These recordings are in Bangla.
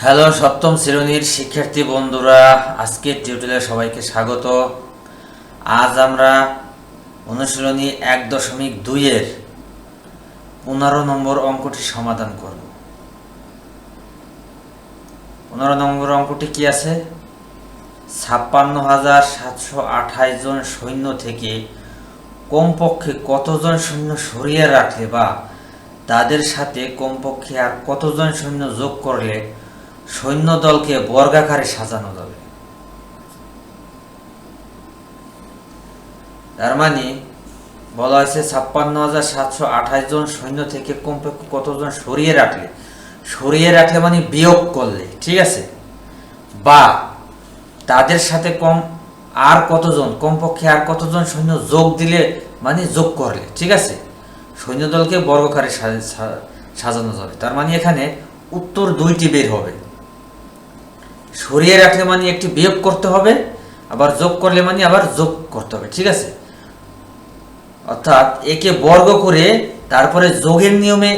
হ্যালো সপ্তম শ্রেণীর শিক্ষার্থী বন্ধুরা, আজকের টিউটোরিয়ালে সবাইকে স্বাগত। আজ আমরা অনুশীলনী 1.2 এর 15 নম্বর অঙ্কটি সমাধান করব। 15 নম্বর অঙ্কটি কি আছে? 56,728 জন সৈন্য থেকে কমপক্ষে কতজন সৈন্য সরিয়ে রাখলে বা তাদের সাথে কমপক্ষে আর কতজন সৈন্য যোগ করলে সৈন্য দলকে বর্গাকারে সাজানো যাবে। তার মানে বলা হয়েছে 56,728 জন সৈন্য থেকে কমপক্ষে কতজন সরিয়ে রাখলে মানে বিয়োগ করলে, ঠিক আছে, বা তাদের সাথে কমপক্ষে আর কতজন সৈন্য যোগ দিলে মানে যোগ করলে, ঠিক আছে, সৈন্য দলকে বর্গাকারে সাজানো যাবে। তার মানে এখানে উত্তর দুইটি বের হবে। সরিয়ে রাখলে মানে একটি বিয়োগ করতে হবে, আবার যোগ করলে মানে আবার যোগ করতে হবে, ঠিক আছে। অর্থাৎ একে বর্গ করে তারপরে যোগের নিয়মে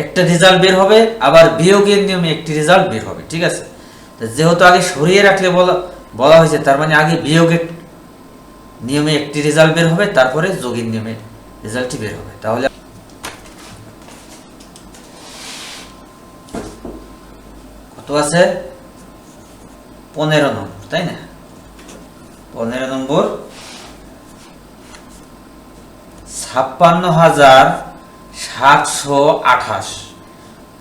একটা রেজাল্ট বের হবে, আবার বিয়োগের নিয়মে একটি রেজাল্ট বের হবে, ঠিক আছে। যেহেতু আগে সরিয়ে রাখলে বলা হয়েছে, তার মানে আগে বিয়োগের নিয়মে একটি রেজাল্ট বের হবে, তারপরে যোগের নিয়মে রেজাল্টটি বের হবে। তাহলে কত আছে? 15 নম্বর, তাই না? 15 নম্বর 56,728।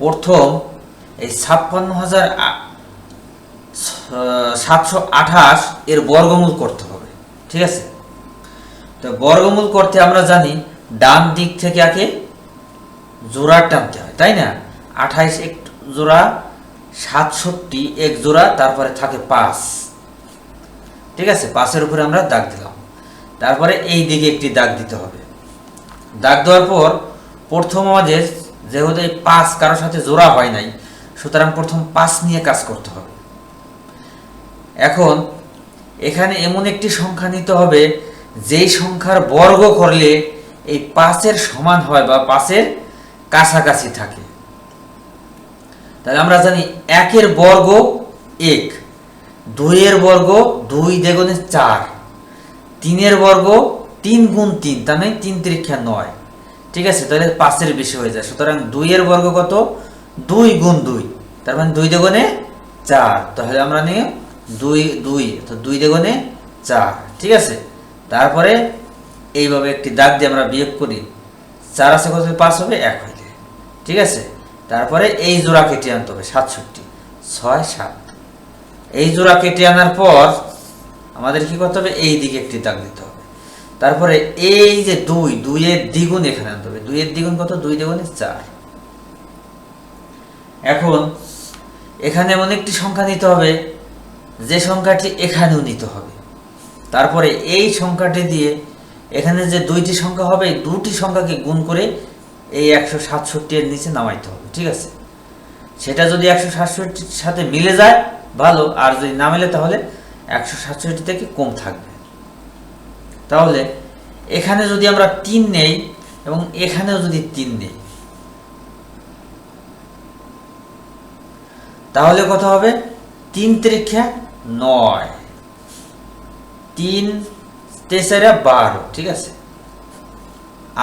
প্রথম এই 56,728 এর বর্গমূল করতে হবে, ঠিক আছে। তো বর্গমূল করতে আমরা জানি ডান দিক থেকে আগে জোড়া টানতে হয়, তাই না? 28 এক জোড়া, 67 এক জোড়া, তারপরে থাকে 5, ঠিক আছে। 5-এর উপরে আমরা দাগ দিলাম, তারপরে এই দিকে একটি দাগ দিতে হবে। দাগ দেওয়ার পর প্রথম আমাদের যেহেতু এই 5 কারোর সাথে জোড়া হয় নাই, সুতরাং প্রথম 5 নিয়ে কাজ করতে হবে। এখন এখানে এমন একটি সংখ্যা নিতে হবে যেই সংখ্যার বর্গ করলে এই 5-এর সমান হয় বা 5-এর কাছাকাছি থাকে। তাহলে আমরা জানি 1-এর বর্গ 1, 2-এর বর্গ 2 দ্বিগুণে 4, 3-এর বর্গ 3 গুণ 3, তার মানে 3 3 9, ঠিক আছে। তাহলে 5-এর বেশি হয়ে যায়, সুতরাং 2-এর বর্গ কত? 2 গুণ 2, তার মানে 2 দ্বিগুণে 4। তাহলে আমরা নিই 2 তো 2 দ্বিগুণে 4, ঠিক আছে। তারপরে এইভাবে একটি দাগ দিয়ে আমরা বিয়োগ করি, 4 আছে কত? 5 হবে 1 হইলে, ঠিক আছে। তারপরে এই জোড়া কেটে আনতে হবে, 67, 6 7। এই জোড়া কেটে আনার পর আমাদের কি করতে হবে? এই দিকে একটি দাগ দিতে হবে। তারপরে এই যে 2 এর দ্বিগুণ এখানে আনতে হবে। 2 এর দ্বিগুণ কত? 2 দ্বিগুণে 4। এখন এখানে এমন একটি সংখ্যা নিতে হবে যে সংখ্যাটি এখানেও নিতে হবে। তারপরে এই সংখ্যাটি দিয়ে এখানে যে দুইটি সংখ্যা হবে, এই দুটি সংখ্যাকে গুণ করে এই 167 এর নিচে নামাইতে হবে, ঠিক আছে। সেটা যদি 167 সাথে মিলে যায় ভালো, আর যদি না মিলে তাহলে 167 থেকে কম থাকবে। তাহলে এখানে যদি আমরা 3 নেই এবং এখানেও যদি 3 নেই, তাহলে কত হবে? 3 3 9, 3 3 12, ঠিক আছে।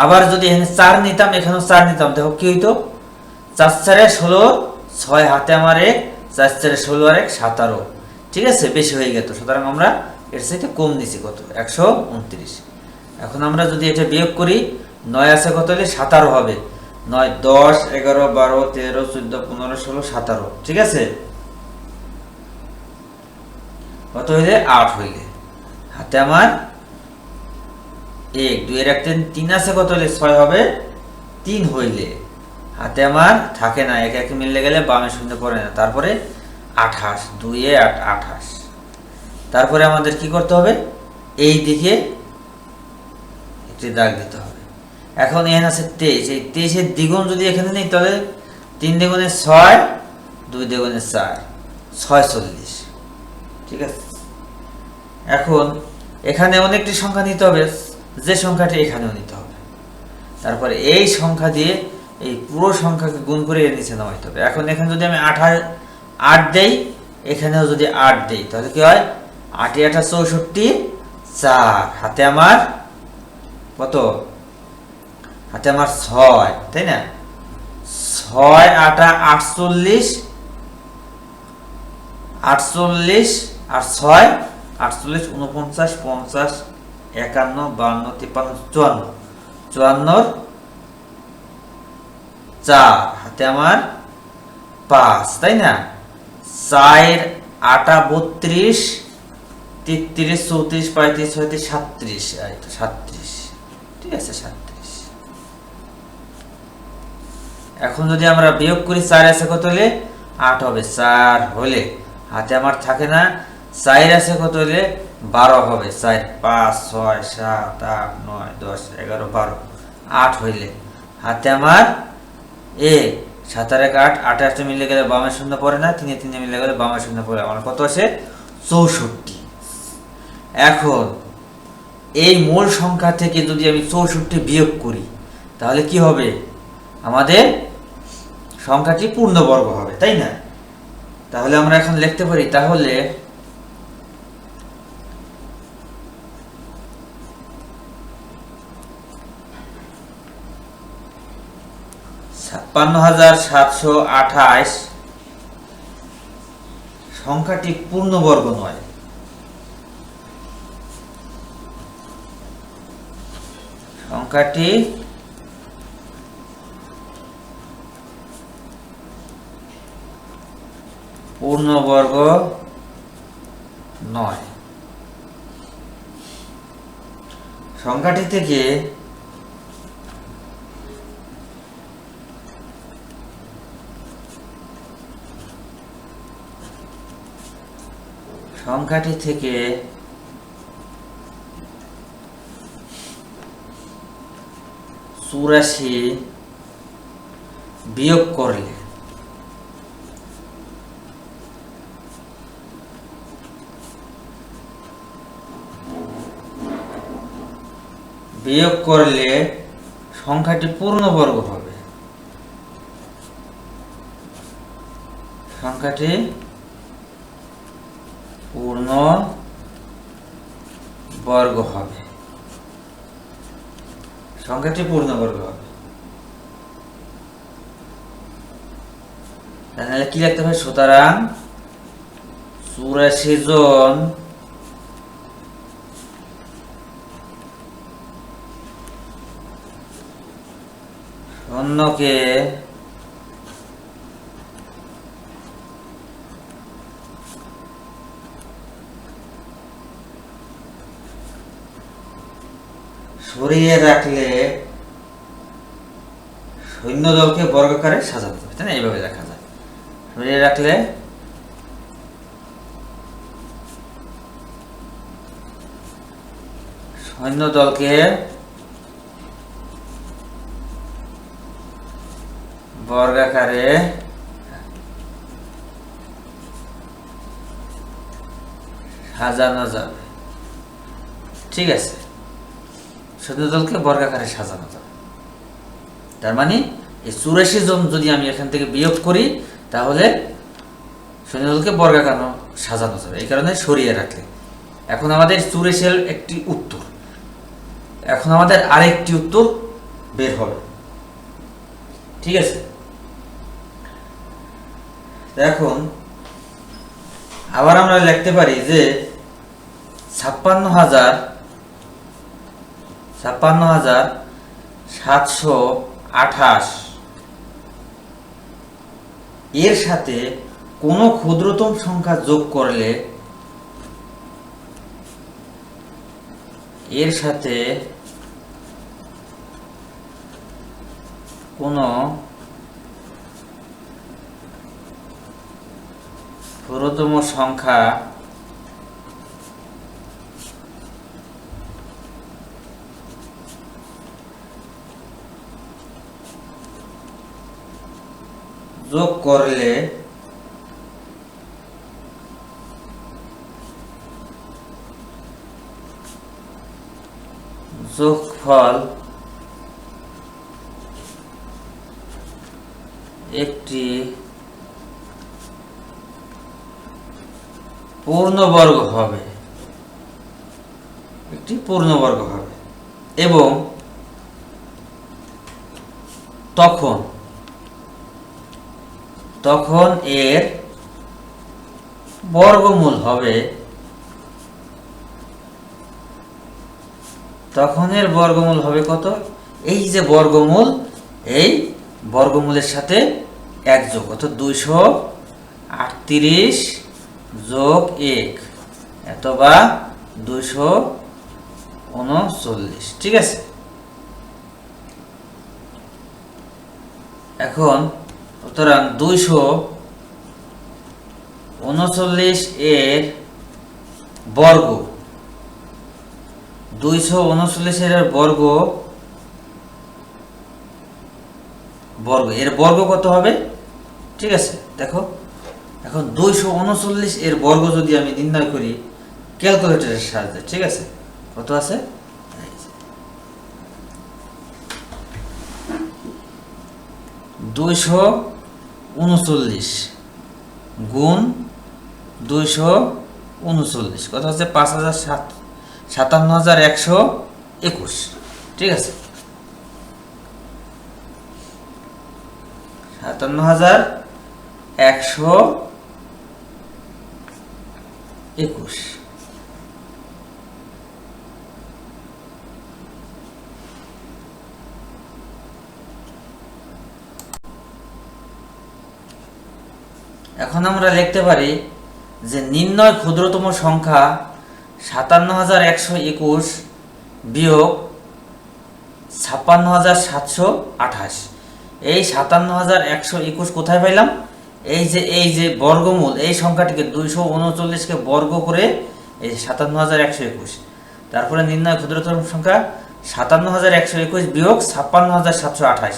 আবার যদি এখানে 4 নিতাম, এখানেও 4 নিতাম, দেখো কি হইতো? 4 4 16, 6 হাতে আমার 1, 4 4 16 আর 1 17, ঠিক আছে, বেশি হয়ে গেত। সুতরাং আমরা এর সাথে কম নিছি, কত? 129। এখন আমরা যদি এটা বিয়োগ করি, 9 আছে কত হলে 17 হবে। 9 10 11 12 13 14 15 16 17, ঠিক আছে। কত হইলে? 8 হইলে। হাতে আমার 1, 2 এর 1 3 আছে কত হলে? 6 হবে 3 হইলে। হাতে আমার থাকে না, 1 1 মিললে গেলে বামে শূন্য পড়ে না। তারপরে 28, 2 এ 8 28। তারপরে আমাদের কি করতে হবে? এই দিকে একটি দাগ দিতে হবে। এখন এখানে আছে 23, এই 23 এর দ্বিগুণ যদি এখানে নেই, তাহলে 3 দ্বিগুণে 6, 2 দ্বিগুণে 4, 46, ঠিক আছে। এখন এখানে এমন একটি সংখ্যা নিতে হবে যে সংখ্যাটি এখানেও নিতে হবে। তারপরে এই সংখ্যা দিয়ে এই পুরো সংখ্যাকে গুণ করে এর নিচে নামাইতে হবে। এখন এখানে যদি আমি 8 দেই, এখানেও যদি 8 দেই, তাহলে কি হয়? 8 × 8 = 64, 4 হাতে আমার কত? হাতে আমার 6, তাই না? 6 × 8 = 48, 48 আর 6 48, 49, 50, 51, 52, 53, 54, 4 হাতে আমার 5, তাই না? 4 × 8 = 32, 33, 34, 35, 36, 37, এই তো 37, ঠিক আছে 37। এখন যদি আমরা বিয়োগ করি, 4 আছে কত হলে? 8 হবে, 4 হলে হাতে আমার থাকে না, 4 আছে কত হলে? 12 হবে, 4, 5, 6, 7, 8, 9, 10, 11, 12, 8 হইলে হাতে আমার 7 আর 1 8, 8 8 মিলে গেলে বামের শূন্য পড়ে না, 3 3 মিলে গেলে বামের শূন্য পড়ে, আমার কত আসে? 64। এখন এই মূল সংখ্যা থেকে যদি আমি 64 বিয়োগ করি, তাহলে কি হবে? আমাদের সংখ্যাটি পূর্ণবর্গ হবে, তাই না? তাহলে আমরা এখন লিখতে পারি, তাহলে (৫৬,৭২৮) সংখ্যাটি পূর্ণবর্গ নয়। সংখ্যাটি পূর্ণবর্গ নয়। সংখ্যাটি থেকে চুরাশি বিয়োগ করলে সংখ্যাটি পূর্ণবর্গ হবে। সংখ্যাটি পূর্ণবর্গ হবে। সংখ্যাটি পূর্ণবর্গ হবে। তাহলে কি লিখতে হবে? সুতরাং 84 জন সৈন্যকে সরিয়ে রাখলে সৈন্যদলকে বর্গাকারে সাজাতে হবে, তাই না? এইভাবে দেখা যায়, সরিয়ে রাখলে সৈন্যদলকে বর্গাকারে সাজানো যাবে, ঠিক আছে? সৈন্যদলকে বর্গাকারে সাজানো যাবে। তার মানে এই 84 জন যদি আমি এখান থেকে বিয়োগ করি, তাহলে সৈন্যদলকে বর্গাকার সাজানো যাবে, এই কারণে সরিয়ে রাখলে। এখন আমাদের 84 একটি উত্তর, এখন আমাদের আরেকটি উত্তর বের হবে, ঠিক আছে? এখন আবার আমরা লিখতে পারি যে ৫৬,৭২৮ এর সাথে কোনো ক্ষুদ্রতম সংখ্যা যোগ করলে কোনো ক্ষুদ্রতম সংখ্যা যোগ করলে যোগফল একটি পূর্ণবর্গ হবে, একটি পূর্ণবর্গ হবে এবং তখন এর বর্গমূল হবে, কত? এই যে বর্গমূল, এই বর্গমূলের সাথে 1 যোগ, অর্থাৎ 238 যোগ 1 অথবা 239। ঠিক আছে, এখন সুতরাং 239 এর বর্গ, 239 এর বর্গ এর বর্গ কত হবে? ঠিক আছে, দেখো এখন 239 এর বর্গ যদি আমি নির্ণয় করি ক্যালকুলেটরের সাহায্যে, ঠিক আছে, কত আছে? 239 গুণ 239 কত হচ্ছে? 57,121। ঠিক আছে, 57,121। এখন আমরা লিখতে পারি যে নির্ণয় ক্ষুদ্রতম সংখ্যা 57,121 বিয়োগ 56,728। এই 57,121 কোথায় পাইলাম? এই যে বর্গমূল, এই সংখ্যাটিকে 239কে বর্গ করে এই 57,121, তারপরে নির্ণয় ক্ষুদ্রতম সংখ্যা 57,121 বিয়োগ 56,728।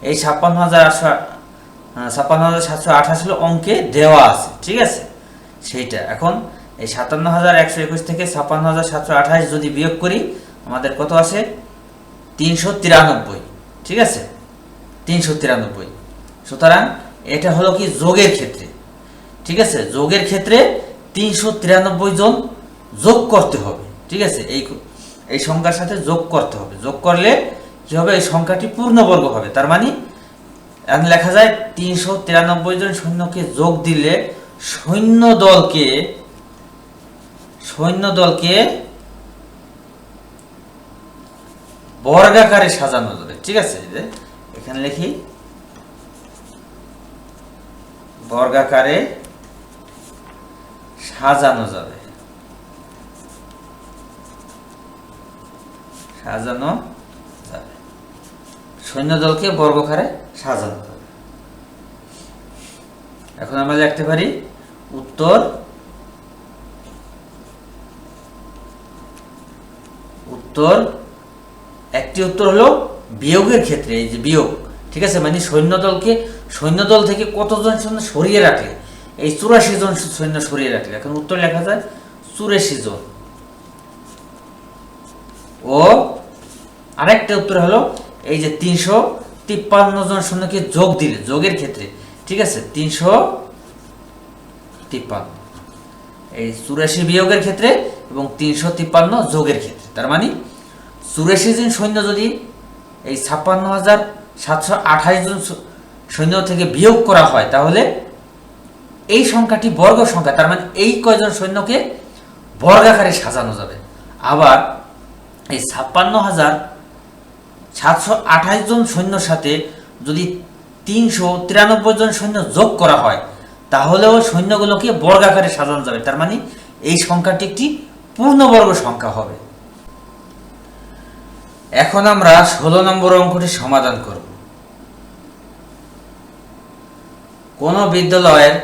এই 56,728 হলো অঙ্কে দেওয়া আছে। ঠিক আছে, সেইটা এখন এই 57,121 থেকে 56,728 যদি বিয়োগ করি আমাদের কত আসে? 393। ঠিক আছে, 393। সুতরাং এটা হলো কি যোগের ক্ষেত্রে। ঠিক আছে, যোগের ক্ষেত্রে 393 জন যোগ করতে হবে। ঠিক আছে, এই সংখ্যার সাথে যোগ করতে হবে। যোগ করলে কি হবে? এই সংখ্যাটি পূর্ণবর্গ হবে। তার মানে এখন লেখা যায় 393 জন সৈন্যকে যোগ দিলে সৈন্য দলকে বর্গাকারে সাজানো যাবে। ঠিক আছে, এখানে লিখি বর্গাকারে সাজানো যাবে, সৈন্যদলকে বর্গাকারে সাজানো যাবে। এখন আমরা লিখতে পারি উত্তর একটি উত্তর হলো বিয়োগের ক্ষেত্রে, এই যে বিয়োগ। ঠিক আছে, মানে সৈন্যদল থেকে কতজন সৈন্য সরিয়ে রাখলে, এই 84 জন সৈন্য সরিয়ে রাখলে এখন উত্তর লেখা যায় 84 জন। ও আরেকটা উত্তর হলো এই যে 353 জন সৈন্যকে যোগ দিলে, যোগের ক্ষেত্রে। ঠিক আছে, 353 এই 84 বিয়োগের ক্ষেত্রে এবং 353 যোগের ক্ষেত্রে। তার মানে 84 জন সৈন্য যদি এই 56,728 জন সৈন্য থেকে বিয়োগ করা হয় তাহলে এই সংখ্যাটি বর্গ সংখ্যা। তার মানে এই কয়জন সৈন্যকে বর্গাকারে সাজানো যাবে। আবার এই 56,728 জন সৈন্যর সাথে যদি 393 জন সৈন্য যোগ করা হয় তাহলেও সৈন্যগুলোকে বর্গাকারে সাজানো যাবে। তার মানে এই সংখ্যাটি একটি পূর্ণবর্গ সংখ্যা হবে। এখন আমরা 16 নম্বর অঙ্কটি সমাধান করব। কোন বিদ্যালয়ের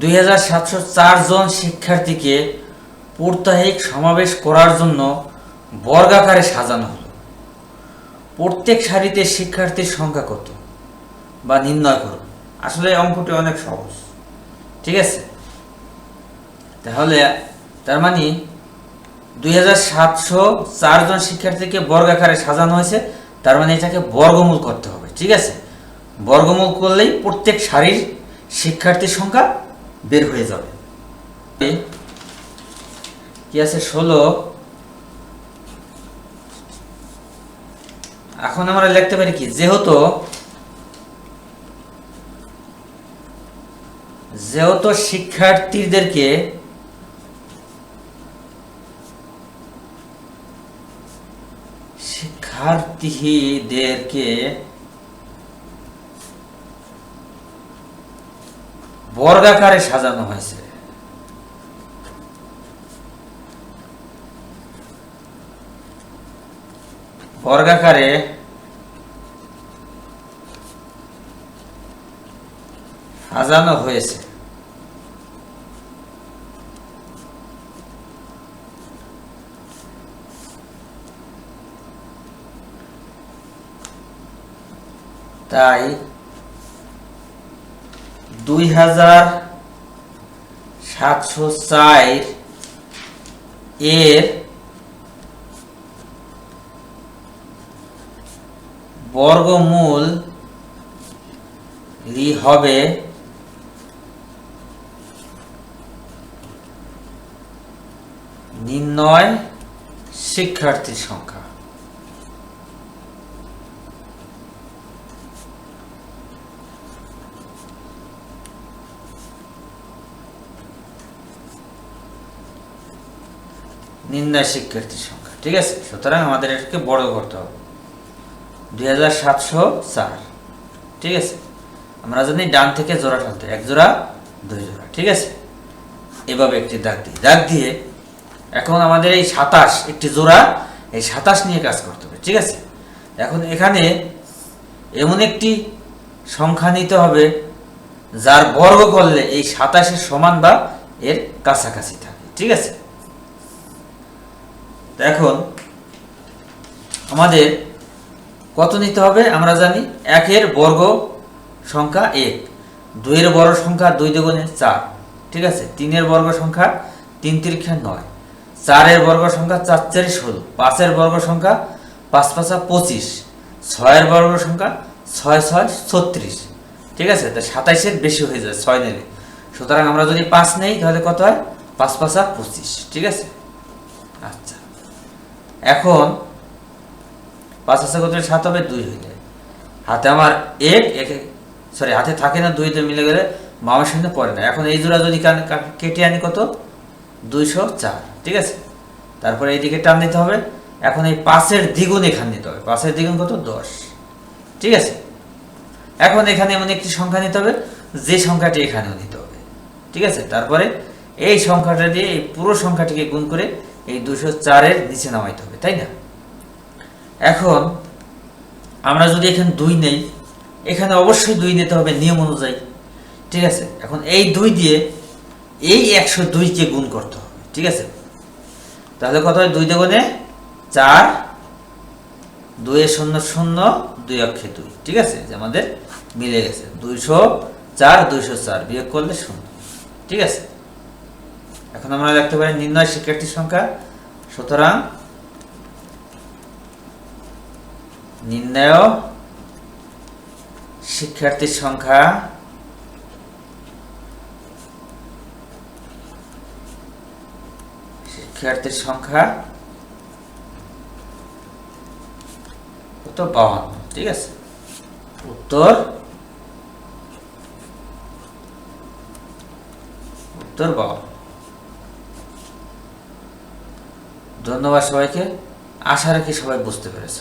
2704 জন শিক্ষার্থীকে প্রাত্যহিক সমাবেশ করার জন্য বর্গাকারে সাজানো হলো। প্রত্যেক সারিতে শিক্ষার্থীর সংখ্যা কত বা নির্ণয় করো। আসলে অঙ্কটি অনেক সহজ। ঠিক আছে, তাহলে তার মানে 2704 জন শিক্ষার্থীকে বর্গাকারে সাজানো হয়েছে, তার মানে এটাকে বর্গমূল করতে হবে। ঠিক আছে, বর্গমূল করলেই প্রত্যেক সারির শিক্ষার্থীর সংখ্যা বের হয়ে যাবে। কি আছে 16। এখন আমরা লিখতে পারি কি, যেহেতু শিক্ষার্থীদেরকে বর্গাকারে সাজানো হয়েছে। বর্গাকারে সাজানো হয়েছে। তাই 2704 এর বর্গমূল হবে নির্ণয় শিক্ষার্থীর সংখ্যা। নির্ণয় শিক্ষার্থীর সংখ্যা, ঠিক আছে। সুতরাং আমাদের এটাকে বড় করতে হবে 2704, ঠিক আছে। আমরা জানি ডান থেকে জোড়া টানতে, 1 জোড়া 2 জোড়া, ঠিক আছে। এভাবে একটি দাগ দিয়ে এখন আমাদের এই 27 একটি জোড়া, এই 27 নিয়ে কাজ করতে হবে, ঠিক আছে। এখন এখানে এমন একটি সংখ্যা নিতে হবে যার বর্গ করলে এই 27-এর সমান বা এর কাছাকাছি থাকে, ঠিক আছে। এখন আমাদের কত নিতে হবে আমরা জানি, 1 এর বর্গ সংখ্যা 1, 2 এর বর্গ সংখ্যা 2 দুগুণে 4, ঠিক আছে। 3 এর বর্গ সংখ্যা 3 তিরিক্ষা 9, 4 এর বর্গ সংখ্যা 4 4 16, 5 এর বর্গ সংখ্যা 5 5 25, 6 এর বর্গ সংখ্যা 6 6 36, ঠিক আছে। তা 27 এর বেশি হয়ে যায় 6 নিলে, সুতরাং আমরা যদি 5 নেই তাহলে কত হয়, 5 5 25, ঠিক আছে। আচ্ছা, এখন 5 আছে কত 7 হবে, 2 হয়ে যায়। হাতে আমার 1 সরি হাতে থাকে না, 2 তে মিলে গেলে মামার সঙ্গে পড়ে না। এখন এই জোড়া যদি কেটে আনি কত, 204, ঠিক আছে। তারপরে এইদিকে টান দিতে হবে। এখন এই 5-এর দ্বিগুণ এখানে নিতে হবে, 5-এর দ্বিগুণ কত, 10, ঠিক আছে। এখন এখানে এমন একটি সংখ্যা নিতে হবে যে সংখ্যাটি এখানেও নিতে হবে, ঠিক আছে। তারপরে এই সংখ্যাটা দিয়ে এই পুরো সংখ্যাটিকে গুণ করে এই 204-এর নিচে নামাইতে হবে, তাই না। এখন আমরা যদি এখানে 2 নেই, এখানে অবশ্যই 2 নিতে হবে নিয়ম অনুযায়ী, ঠিক আছে। এখন এই 2 দিয়ে এই 102-কে গুণ করতে হবে, ঠিক আছে। তাহলে কত হয়, 2 দুগুণে 4, 2 এ 0 0, 2 অক্ষে 2, ঠিক আছে। যে আমাদের মিলে গেছে 204 204 বিয়োগ করলে 0, ঠিক আছে। এখন আমরা লিখতে পারি নির্ণয় শিক্ষার্থীর সংখ্যা। সুতরাং নির্ণয় শিক্ষার্থীর সংখ্যা কত, 52, ঠিক আছে। উত্তর 52। ধন্যবাদ সবাইকে, আশা রাখি সবাই বুঝতে পেরেছ।